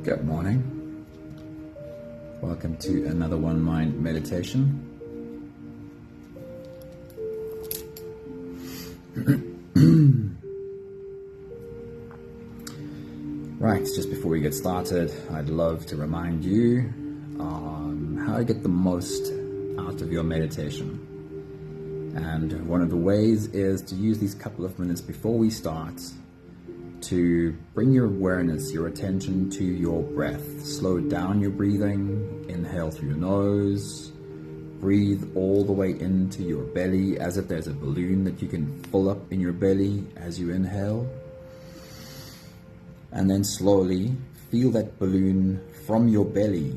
Good morning. Welcome to another One Mind meditation. Right, just before we get started, I'd love to remind you how to get the most out of your meditation. And one of the ways is to use these couple of minutes before we start to bring your awareness, your attention to your breath. Slow down your breathing, inhale through your nose, breathe all the way into your belly as if there's a balloon that you can fill up in your belly as you inhale. And then slowly feel that balloon from your belly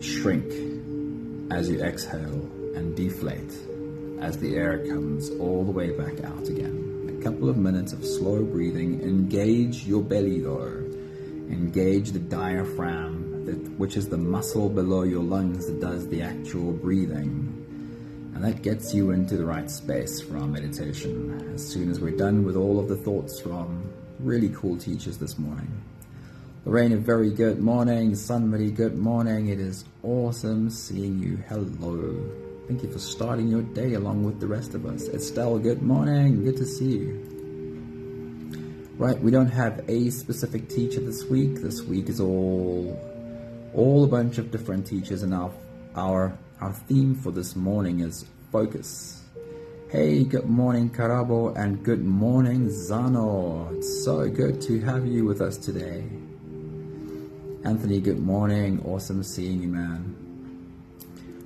shrink as you exhale and deflate as the air comes all the way back out again. A couple of minutes of slow breathing. Engage your belly though. Engage the diaphragm, which is the muscle below your lungs that does the actual breathing. And that gets you into the right space for our meditation. As soon as we're done with all of the thoughts from really cool teachers this morning. Lorraine, a very good morning. Sunmary, good morning. It is awesome seeing you. Hello. Thank you for starting your day along with the rest of us. Estelle, good morning. Good to see you. Right, we don't have a specific teacher this week. This week is all a bunch of different teachers, and our theme for this morning is focus. Hey, good morning, Karabo, and good morning, Zano. It's so good to have you with us today. Anthony, good morning. Awesome seeing you, man.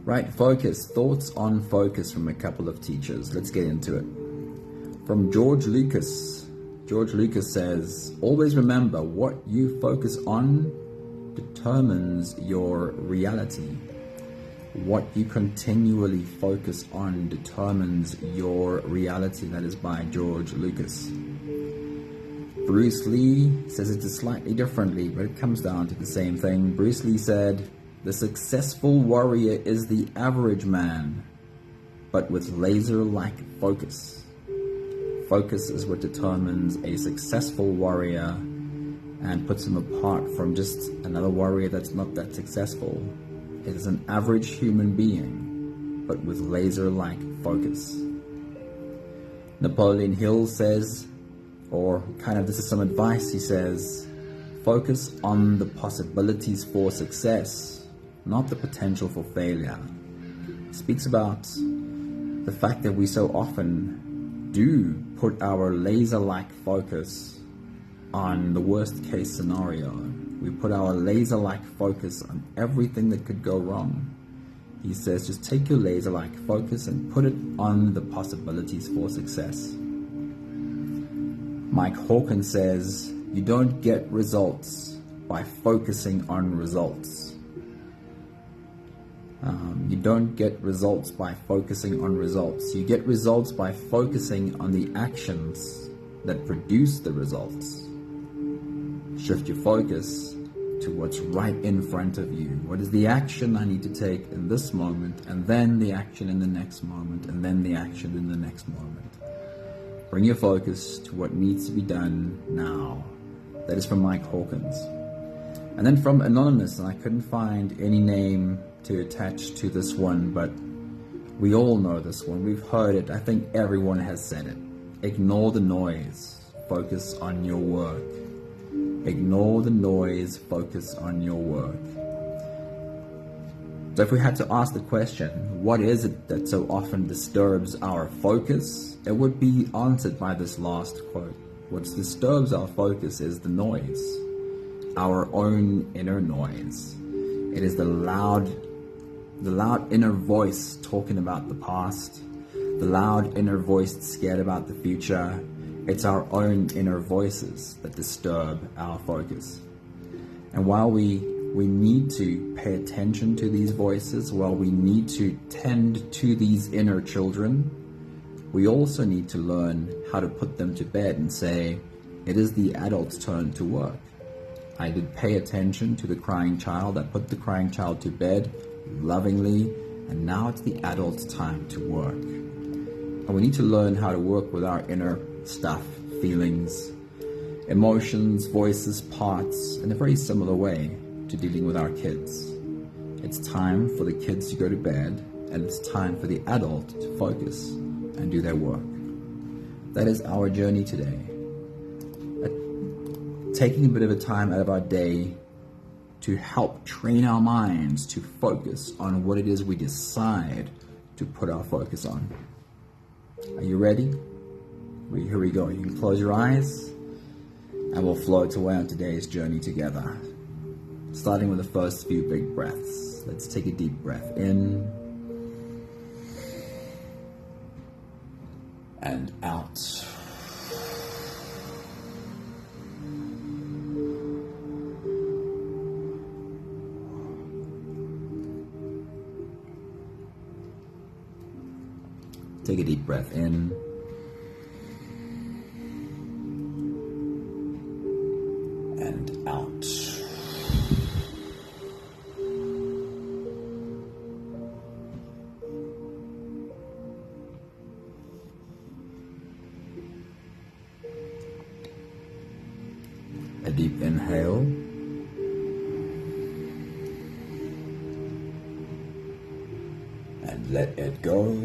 Right, focus. Thoughts on focus from a couple of teachers. Let's get into it. From George Lucas. George Lucas says, always remember what you focus on determines your reality. What you continually focus on determines your reality. That is by George Lucas. Bruce Lee says it slightly differently, but it comes down to the same thing. Bruce Lee said, the successful warrior is the average man, but with laser-like focus. Focus is what determines a successful warrior and puts him apart from just another warrior that's not that successful. It is an average human being, but with laser-like focus. Napoleon Hill says, or kind of this is some advice, he says, focus on the possibilities for success, not the potential for failure. He speaks about the fact that we so often do put our laser-like focus on the worst case scenario. We put our laser-like focus on everything that could go wrong. He says, just take your laser-like focus and put it on the possibilities for success. Mike Hawkins says, you don't get results by focusing on results. You don't get results by focusing on results. You get results by focusing on the actions that produce the results. Shift your focus to what's right in front of you. What is the action I need to take in this moment, and then the action in the next moment, and then the action in the next moment. Bring your focus to what needs to be done now. That is from Mike Hawkins. And then from Anonymous, and I couldn't find any name to attach to this one, but we all know this one. We've heard it. I think everyone has said it. Ignore the noise. Focus on your work. Ignore the noise, focus on your work. So if we had to ask the question, what is it that so often disturbs our focus? It would be answered by this last quote. What disturbs our focus is the noise, our own inner noise. It is the loud inner voice talking about the past, the loud inner voice scared about the future. It's our own inner voices that disturb our focus. And while we need to pay attention to these voices, while we need to tend to these inner children, we also need to learn how to put them to bed and say, it is the adult's turn to work. I did pay attention to the crying child. I put the crying child to bed lovingly, and now it's the adult's time to work. And we need to learn how to work with our inner stuff, feelings, emotions, voices, parts in a very similar way to dealing with our kids. It's time for the kids to go to bed, and it's time for the adult to focus and do their work. That is our journey today. Taking a bit of a time out of our day to help train our minds to focus on what it is we decide to put our focus on. Are you ready? Here we go. You can close your eyes and we'll float away on today's journey together. Starting with the first few big breaths. Let's take a deep breath in and out. Take a deep breath in and out. A deep inhale and let it go.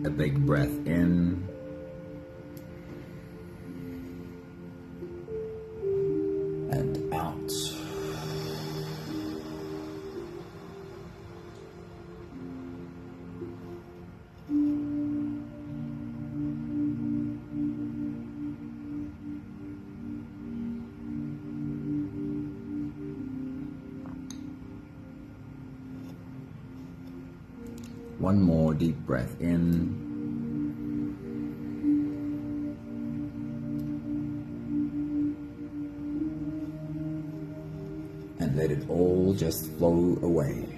A big breath in and out. One more deep breath in and let it all just flow away.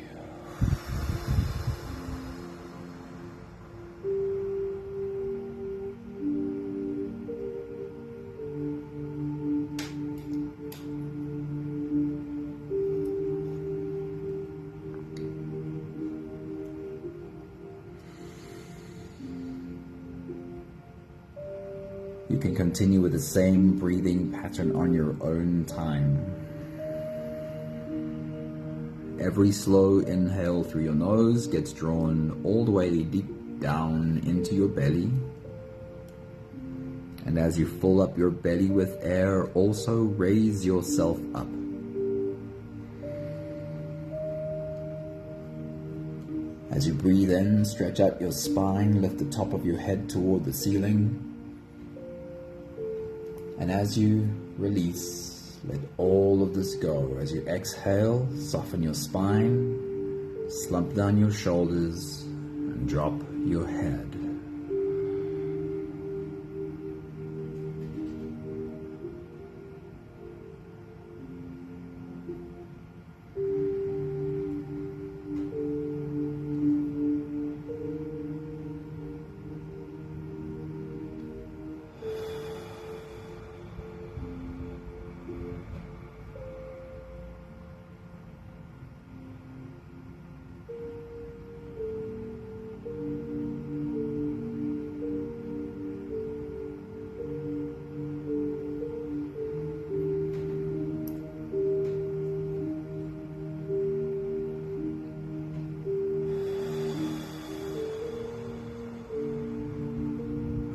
You can continue with the same breathing pattern on your own time. Every slow inhale through your nose gets drawn all the way deep down into your belly. And as you fill up your belly with air, also raise yourself up. As you breathe in, stretch out your spine, lift the top of your head toward the ceiling. And as you release, let all of this go. As you exhale, soften your spine, slump down your shoulders, and drop your head.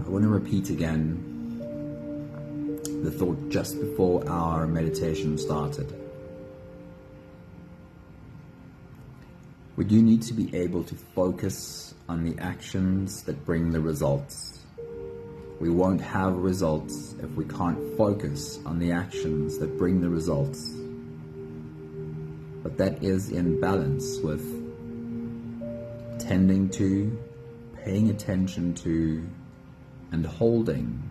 I want to repeat again the thought just before our meditation started. We do need to be able to focus on the actions that bring the results. We won't have results if we can't focus on the actions that bring the results. But that is in balance with tending to, paying attention to, and holding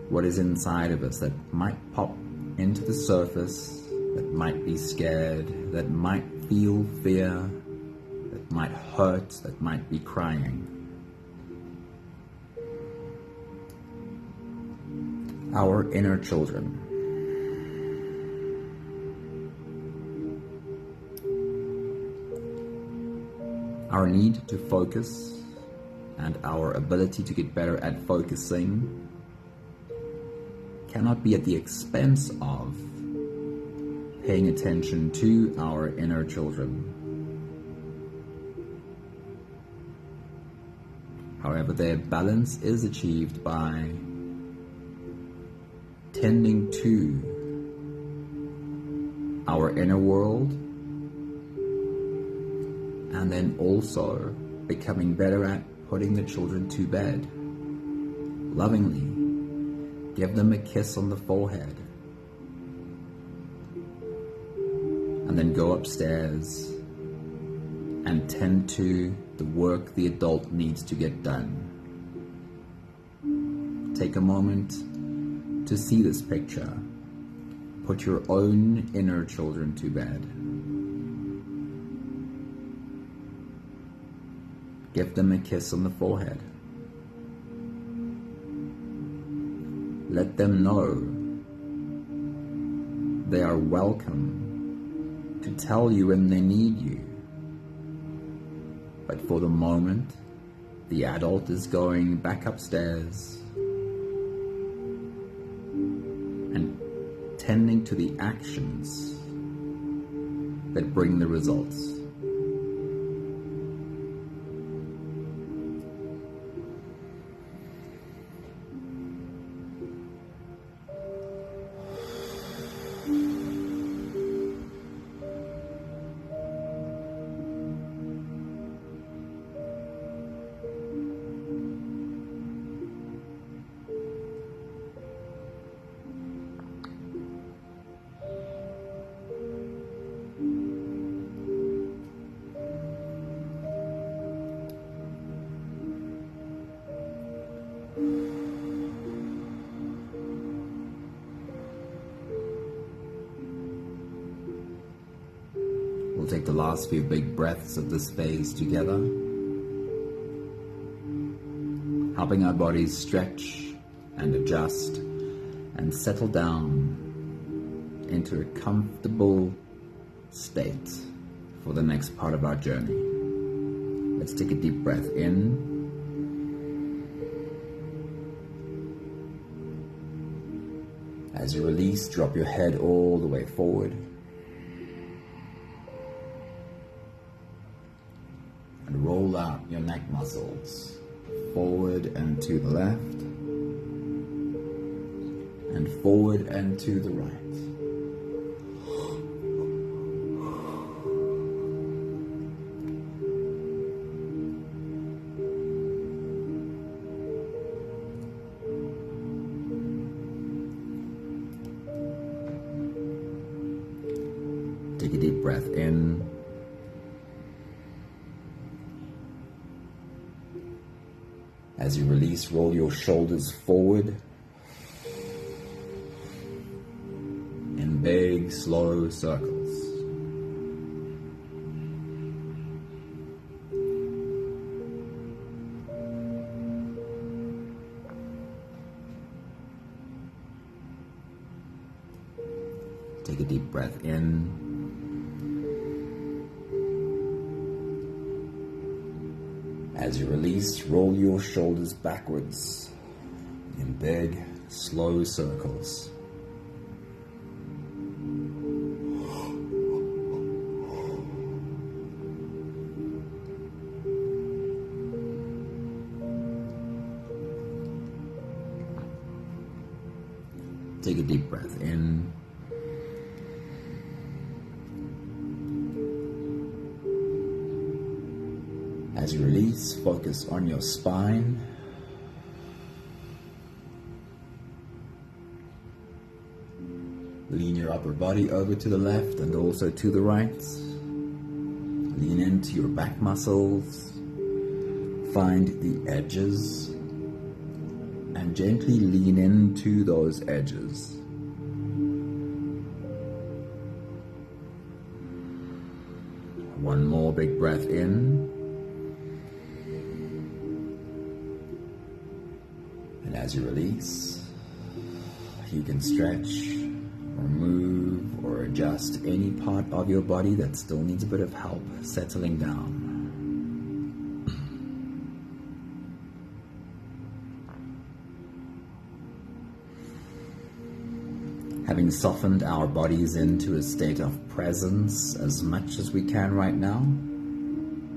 what is inside of us that might pop into the surface, that might be scared, that might feel fear, that might hurt, that might be crying. Our inner children. Our need to focus and our ability to get better at focusing cannot be at the expense of paying attention to our inner children. However, their balance is achieved by tending to our inner world and then also becoming better at putting the children to bed. Lovingly, give them a kiss on the forehead and then go upstairs and tend to the work the adult needs to get done. Take a moment to see this picture. Put your own inner children to bed. Give them a kiss on the forehead. Let them know they are welcome to tell you when they need you. But for the moment, the adult is going back upstairs and tending to the actions that bring the results. We'll take the last few big breaths of this phase together, helping our bodies stretch and adjust and settle down into a comfortable state for the next part of our journey. Let's take a deep breath in. As you release, drop your head all the way forward. And roll out your neck muscles forward and to the left, and forward and to the right. Take a deep breath in. As you release, roll your shoulders forward in big, slow circles. Take a deep breath in. As you release, roll your shoulders backwards in big, slow circles. Take a deep breath in. As you release, focus on your spine. Lean your upper body over to the left and also to the right. Lean into your back muscles. Find the edges and gently lean into those edges. One more big breath in. And as you release, You can stretch or move or adjust any part of your body that still needs a bit of help settling down. Having softened our bodies into a state of presence as much as we can right now,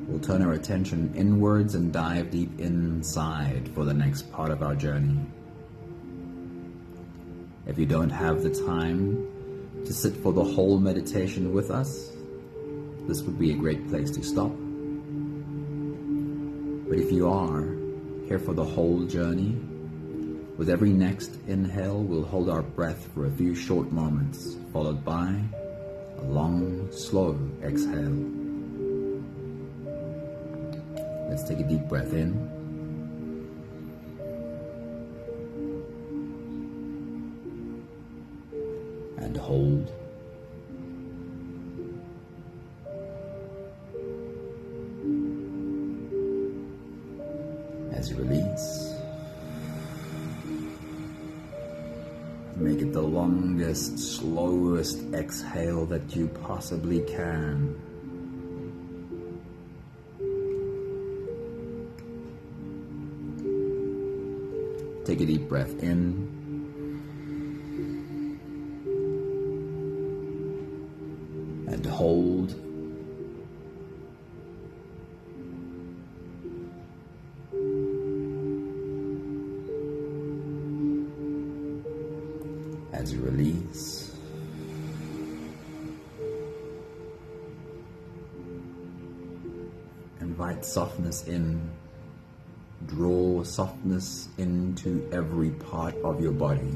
we'll turn our attention inwards and dive deep inside for the next part of our journey. If you don't have the time to sit for the whole meditation with us, this would be a great place to stop. But if you are here for the whole journey, with every next inhale, we'll hold our breath for a few short moments, followed by a long, slow exhale. Let's take a deep breath in. And hold. As you release, make it the longest, slowest exhale that you possibly can. Take a deep breath in. And hold. As you release, invite softness in. Draw softness into every part of your body.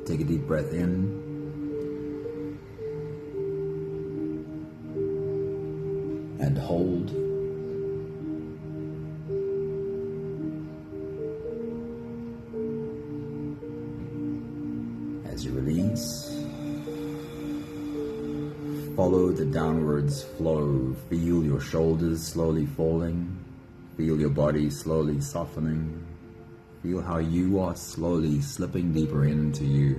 Take a deep breath in. And hold. As you release, follow the downwards flow. Feel your shoulders slowly falling. Feel your body slowly softening. Feel how you are slowly slipping deeper into you.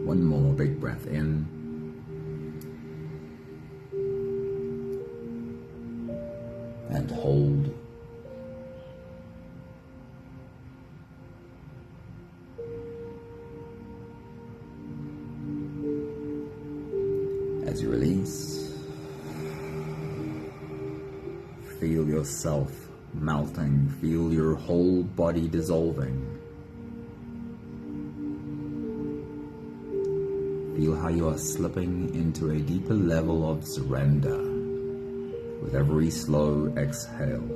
One more big breath in. And hold. As you release, feel yourself melting, feel your whole body dissolving. Feel how you are slipping into a deeper level of surrender with every slow exhale.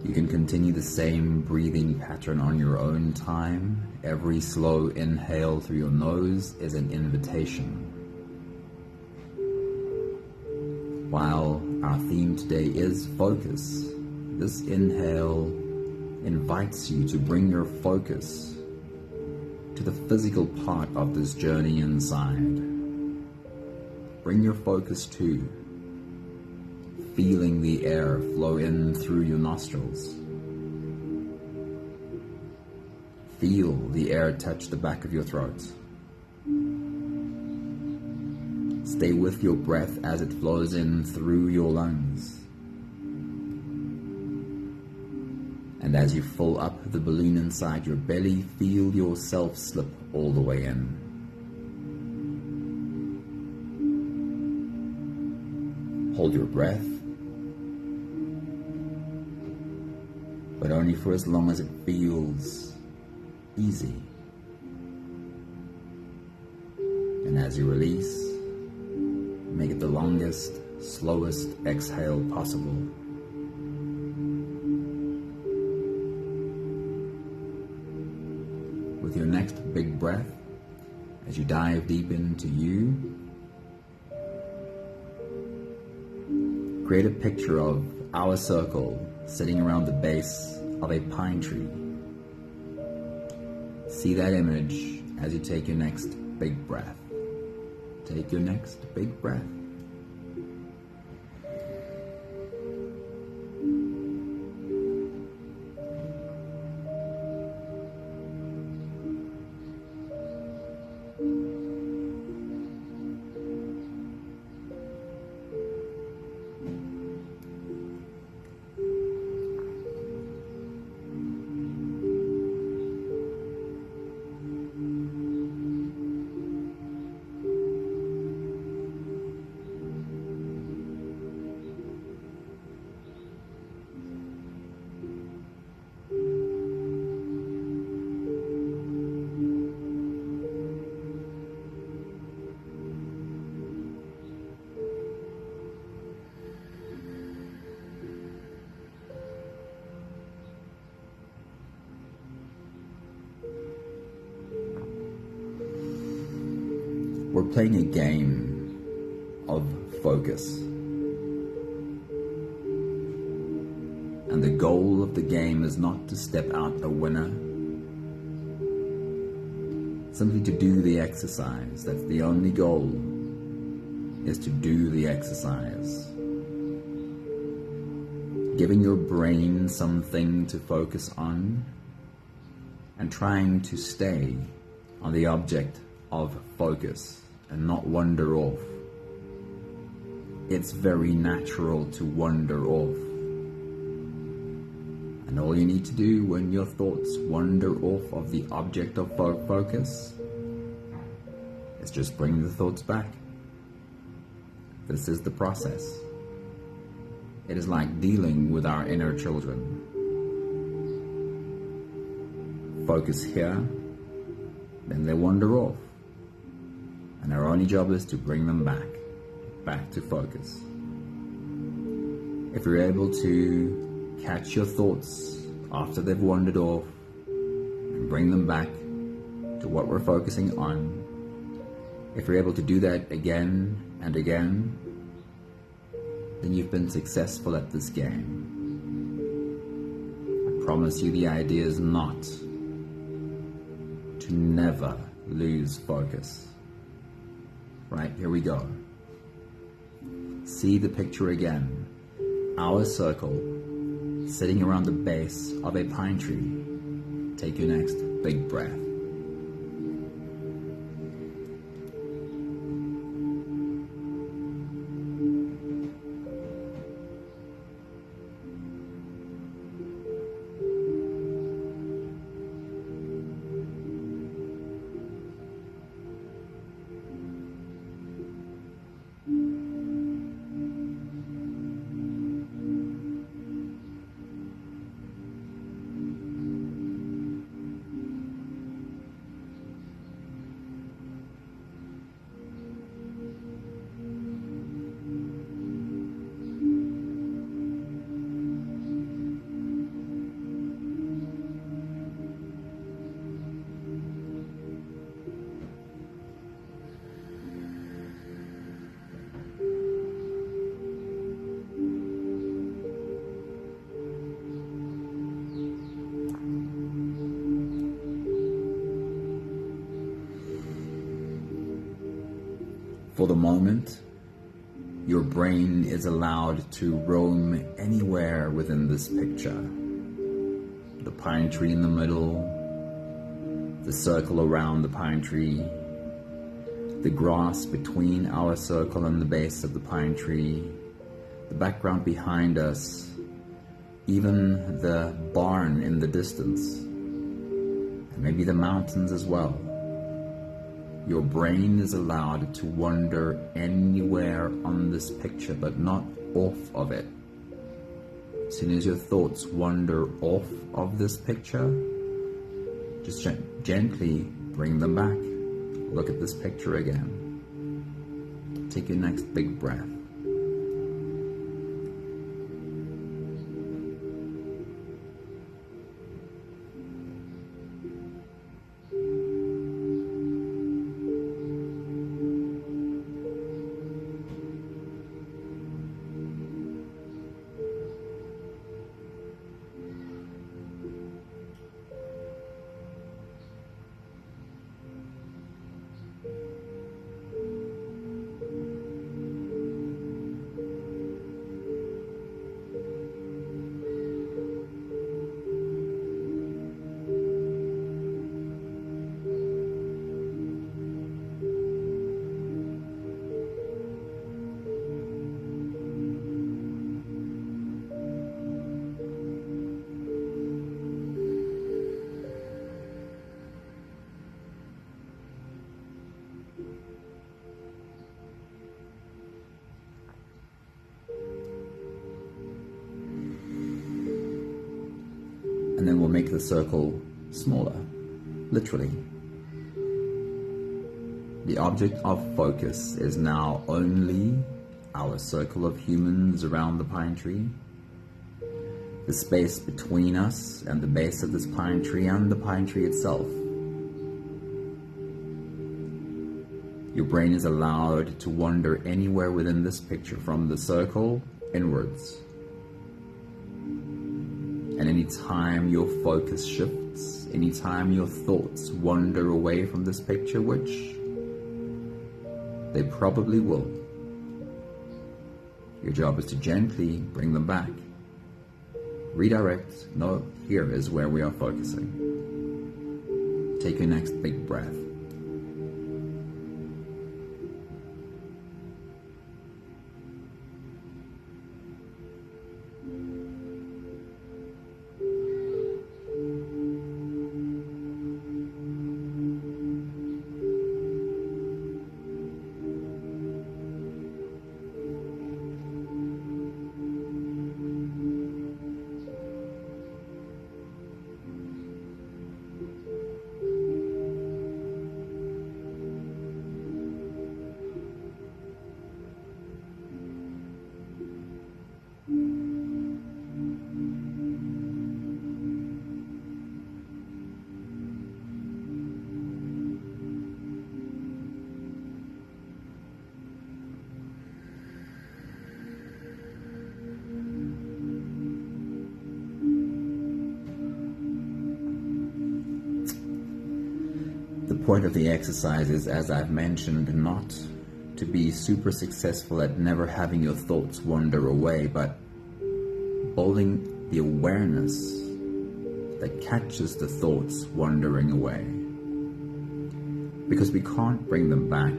You can continue the same breathing pattern on your own time. Every slow inhale through your nose is an invitation. While our theme today is focus, this inhale invites you to bring your focus to the physical part of this journey inside. Bring your focus to feeling the air flow in through your nostrils. Feel the air touch the back of your throat. Stay with your breath as it flows in through your lungs. And as you fill up the balloon inside your belly, feel yourself slip all the way in. Hold your breath, but only for as long as it feels easy. And as you release, make it the longest, slowest exhale possible. With your next big breath, as you dive deep into you, create a picture of our circle sitting around the base of a pine tree. see that image as you take your next big breath. Take your next big breath. We're playing a game of focus. And the goal of the game is not to step out a winner, simply to do the exercise. That's the only goal, is to do the exercise. Giving your brain something to focus on and trying to stay on the object of focus and not wander off. It's very natural to wander off. And all you need to do when your thoughts wander off of the object of focus is just bring the thoughts back. This is the process. It is like dealing with our inner children. Focus here, then they wander off. And our only job is to bring them back to focus. If you're able to catch your thoughts after they've wandered off and bring them back to what we're focusing on, if you're able to do that again and again, then you've been successful at this game. I promise you, the idea is not to never lose focus. Right, here we go. See the picture again. Our circle sitting around the base of a pine tree. Take your next big breath. For the moment, your brain is allowed to roam anywhere within this picture. The pine tree in the middle, the circle around the pine tree, the grass between our circle and the base of the pine tree, the background behind us, even the barn in the distance, and maybe the mountains as well. Your brain is allowed to wander anywhere on this picture, but not off of it. As soon as your thoughts wander off of this picture, just gently bring them back. Look at this picture again. Take your next big breath. make the circle smaller, literally. The object of focus is now only our circle of humans around the pine tree, the space between us and the base of this pine tree and the pine tree itself. Your brain is allowed to wander anywhere within this picture from the circle inwards. And anytime your focus shifts, anytime your thoughts wander away from this picture, which they probably will, your job is to gently bring them back. Redirect. No, here is where we are focusing. Take your next big breath. The point of the exercise is, as I've mentioned, not to be super successful at never having your thoughts wander away, but building the awareness that catches the thoughts wandering away. Because we can't bring them back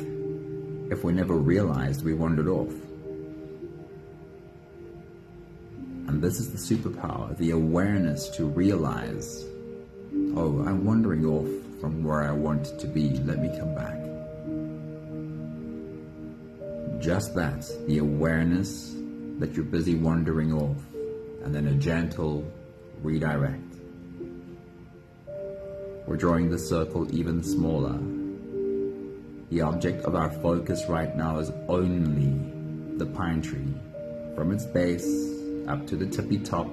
if we never realized we wandered off. And this is the superpower, the awareness to realize, oh, I'm wandering off from where I want to be, let me come back. Just that, the awareness that you're busy wandering off, and then a gentle redirect. We're drawing the circle even smaller. The object of our focus right now is only the pine tree, from its base up to the tippy top.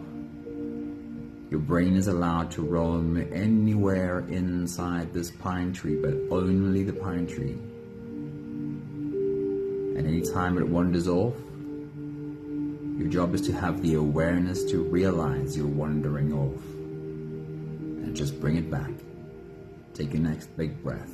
Your brain is allowed to roam anywhere inside this pine tree, but only the pine tree. And anytime it wanders off, your job is to have the awareness to realize you're wandering off. And just bring it back. Take your next big breath.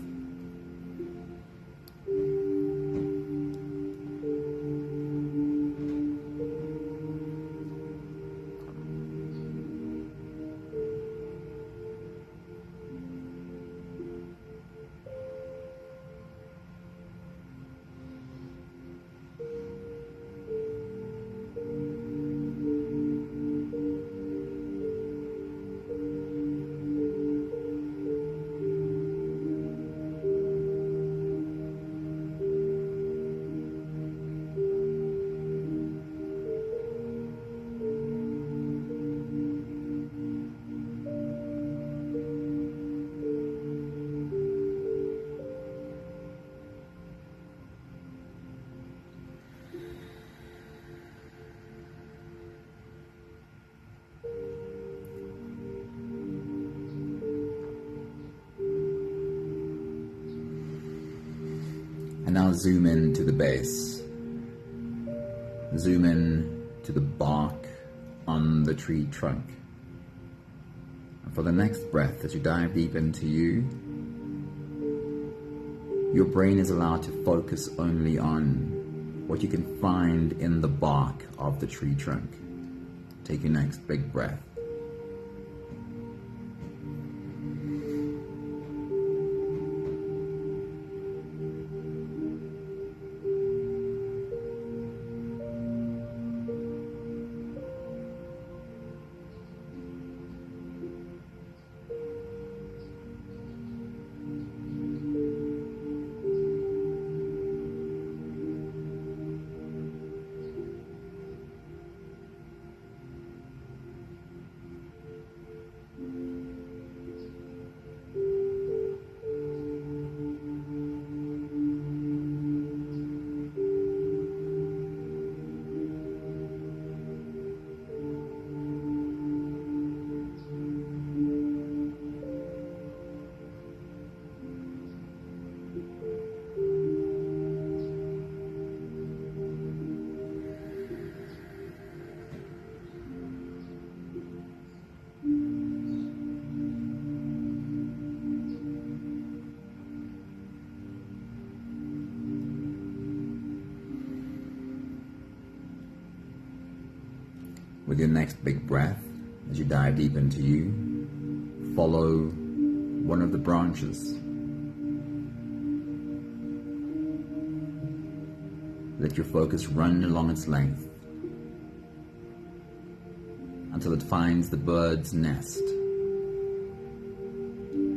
And now zoom in to the base. Zoom in to the bark on the tree trunk. And for the next breath, as you dive deep into you, your brain is allowed to focus only on what you can find in the bark of the tree trunk. Take your next big breath. With your next big breath, as you dive deep into you, follow one of the branches. Let your focus run along its length until it finds the bird's nest,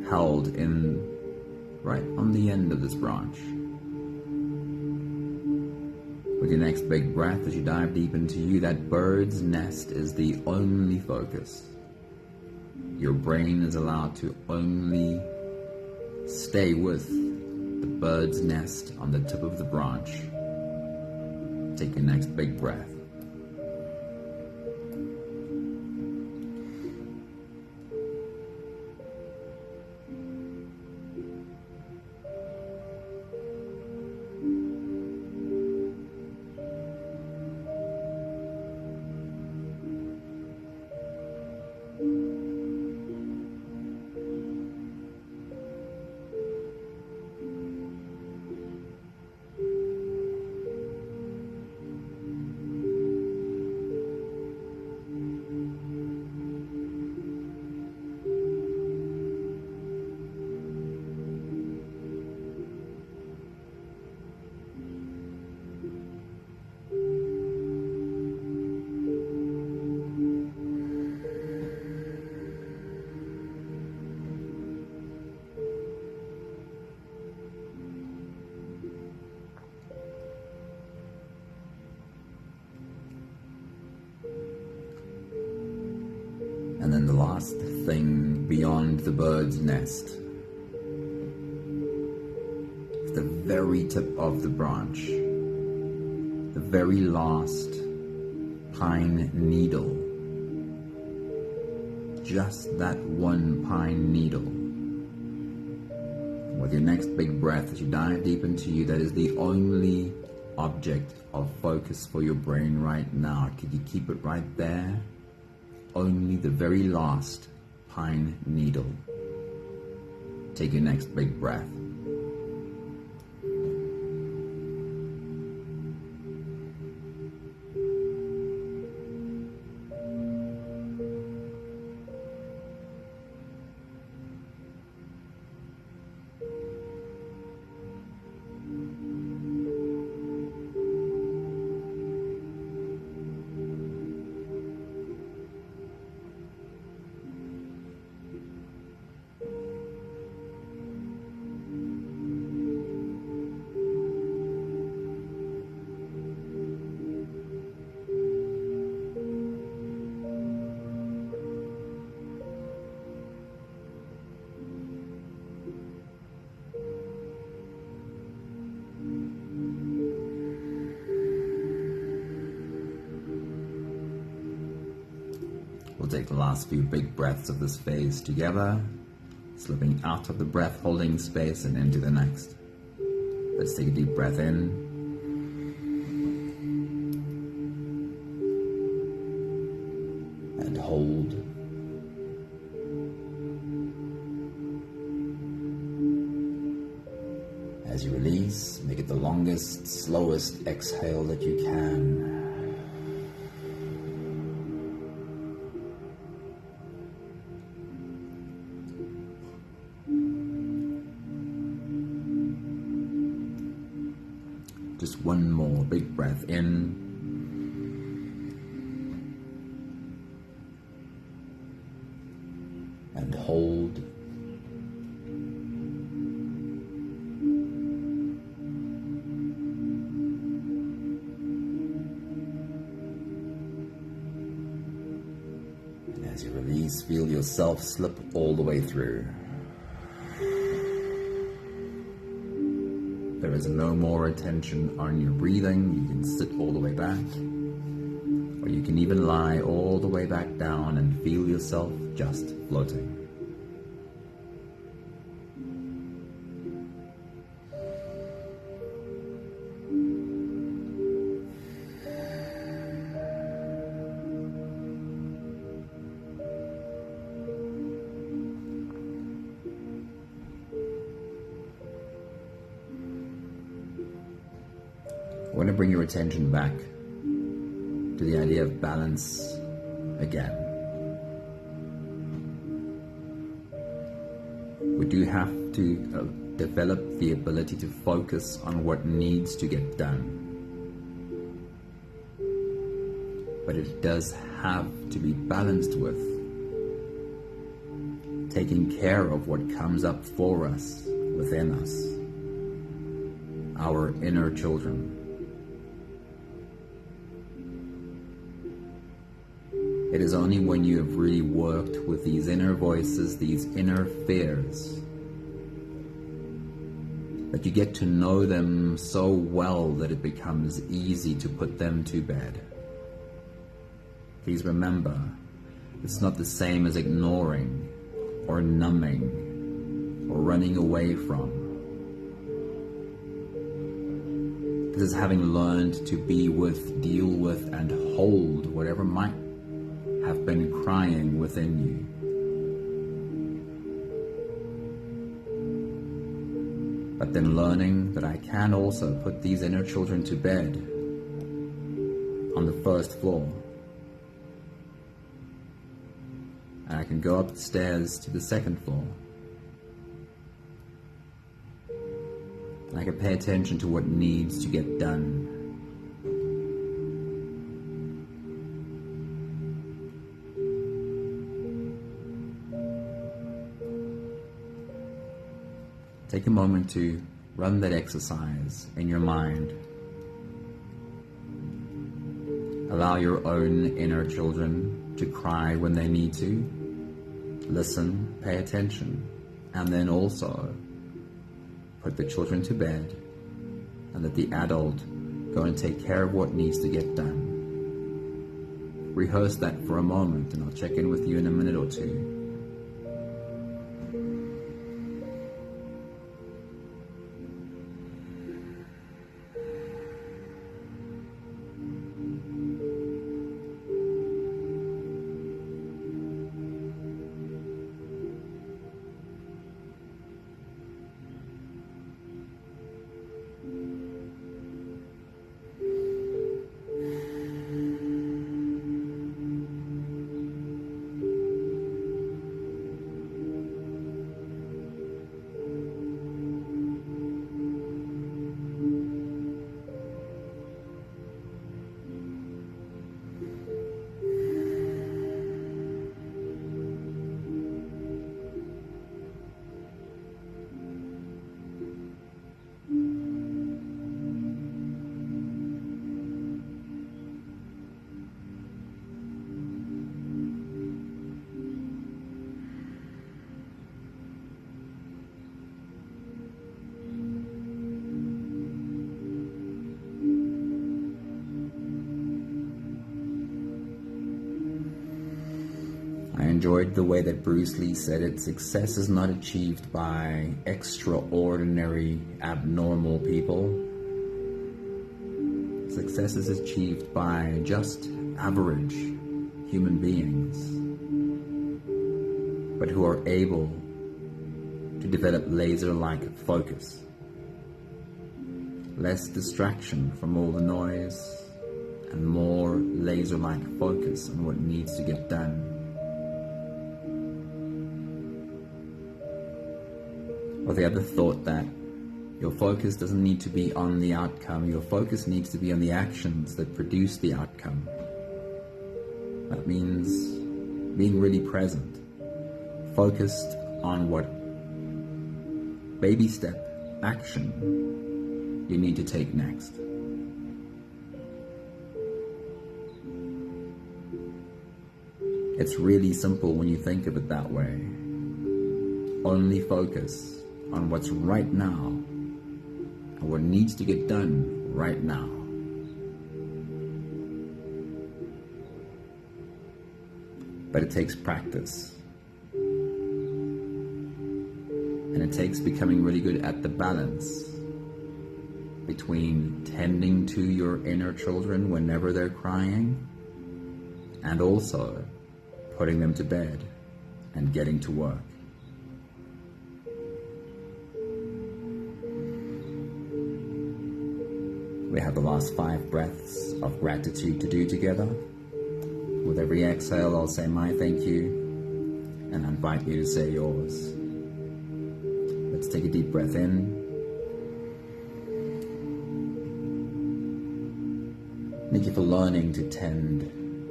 held in right on the end of this branch. With your next big breath, as you dive deep into you, that bird's nest is the only focus. Your brain is allowed to only stay with the bird's nest on the tip of the branch. Take your next big breath. And then the last thing beyond the bird's nest, the very tip of the branch, the very last pine needle, just that one pine needle. With your next big breath, as you dive deep into you, that is the only object of focus for your brain right now. Could you keep it right there? Only the very last pine needle. Take your next big breath. We'll take the last few big breaths of this phase together, slipping out of the breath holding space and into the next. Let's take a deep breath in. And hold. As you release, make it the longest, slowest exhale that you can. Just one more big breath in. And hold. And as you release, feel yourself slip all the way through. There is no more attention on your breathing. You can sit all the way back, or you can even lie all the way back down and feel yourself just floating. I want to bring your attention back to the idea of balance again. We do have to develop the ability to focus on what needs to get done. But it does have to be balanced with taking care of what comes up for us, within us, our inner children. It is only when you have really worked with these inner voices, these inner fears, that you get to know them so well that it becomes easy to put them to bed. Please remember, it's not the same as ignoring or numbing or running away from. This is having learned to be with, deal with, and hold whatever might have been crying within you. But then learning that I can also put these inner children to bed on the first floor. And I can go up the stairs to the second floor. And I can pay attention to what needs to get done. Take a moment to run that exercise in your mind. Allow your own inner children to cry when they need to. Listen, pay attention, and then also put the children to bed and let the adult go and take care of what needs to get done. Rehearse that for a moment, and I'll check in with you in a minute or two. I enjoyed the way that Bruce Lee said it. Success is not achieved by extraordinary, abnormal people. Success is achieved by just average human beings, but who are able to develop laser-like focus. Less distraction from all the noise, and more laser-like focus on what needs to get done. Or the other thought that your focus doesn't need to be on the outcome, your focus needs to be on the actions that produce the outcome. That means being really present, focused on what baby step action you need to take next. It's really simple when you think of it that way. Only focus on what's right now and what needs to get done right now. But it takes practice. And it takes becoming really good at the balance between tending to your inner children whenever they're crying and also putting them to bed and getting to work. We have the last 5 breaths of gratitude to do together. with every exhale, I'll say my thank you, and I invite you to say yours. Let's take a deep breath in. Thank you for learning to tend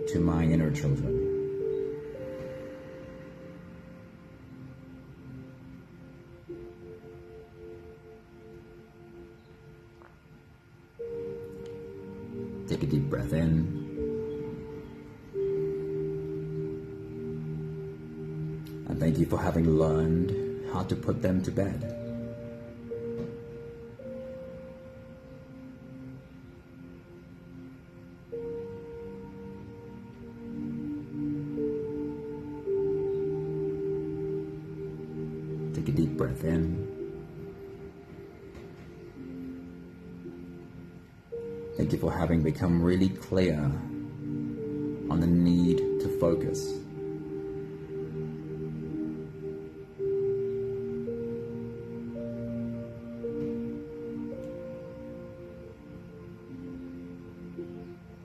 to my inner children. Take a deep breath in. And thank you for having learned how to put them to bed. Take a deep breath in. Thank you for having become really clear on the need to focus.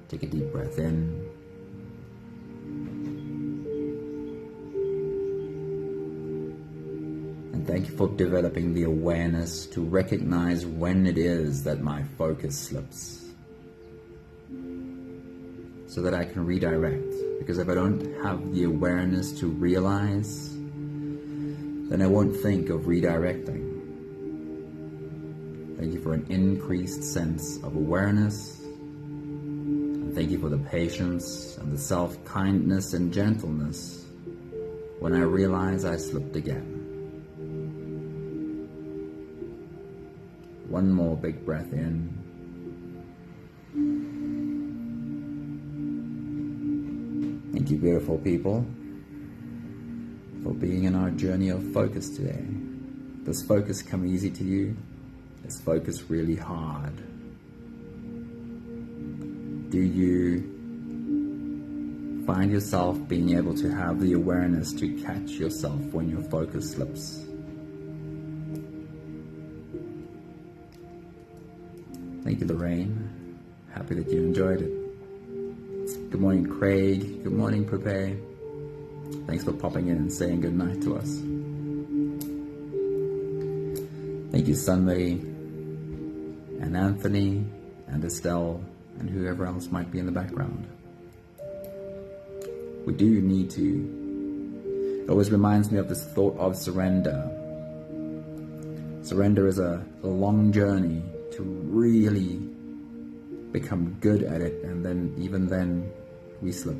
Take a deep breath in. And thank you for developing the awareness to recognize when it is that my focus slips, so that I can redirect. Because if I don't have the awareness to realize, then I won't think of redirecting. Thank you for an increased sense of awareness. And thank you for the patience and the self-kindness and gentleness when I realize I slipped again. One more big breath in. Thank you, beautiful people, for being in our journey of focus today. Does focus come easy to you? Is focus really hard? Do you find yourself being able to have the awareness to catch yourself when your focus slips? Thank you, Lorraine. Happy that you enjoyed it. Good morning, Craig. Good morning, Pepe. Thanks for popping in and saying good night to us. Thank you, Sunday, and Anthony, and Estelle, and whoever else might be in the background. We do need to. It always reminds me of this thought of surrender. Surrender is a long journey to really become good at it, and then even then we slip.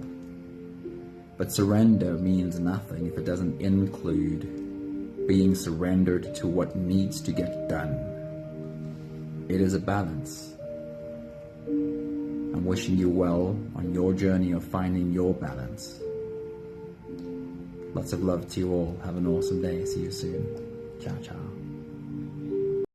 But surrender means nothing if it doesn't include being surrendered to what needs to get done. It is a balance. I'm wishing you well on your journey of finding your balance. Lots of love to you all. Have an awesome day. See you soon. Ciao, ciao.